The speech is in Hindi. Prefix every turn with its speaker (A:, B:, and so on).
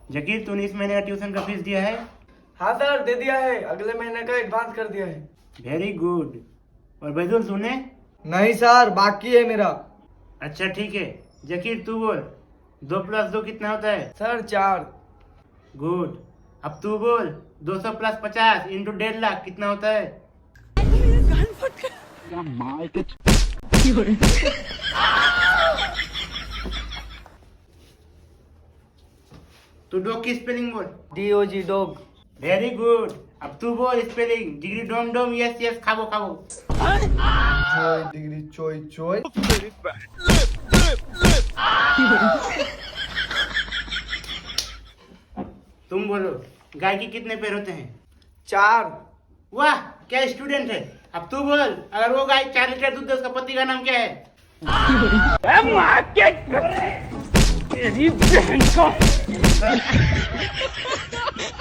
A: जकीर, तूने इस महीने का ट्यूशन का फीस दिया है?
B: हाँ सर, दे दिया है। अगले महीने का एडवांस कर दिया है।
A: Very good. और बैदुल, तूने?
B: नहीं सर, बाकी है मेरा।
A: अच्छा ठीक है। जकीर, तू बोल, 2 + 2 कितना होता है?
B: सर 4।
A: गुड। अब तू बोल, 200 + 50 इंटू 1.5 लाख कितना होता है? तू डॉग की स्पेलिंग बोल।
B: DOG dog.
A: Very good. अब तू बोल स्पेलिंग। डिग्री डोम डोम, यस यस, खाबो खाबो।
B: जॉय डिग्री चोय चोय।
A: तुम बोलो, गाय के कितने पैर होते हैं?
B: 4।
A: वाह, क्या स्टूडेंट है। अब तू बोल, अगर वो गाय 4 लीटर दूध दे, उसका पति का नाम क्या है? तेरी बहन का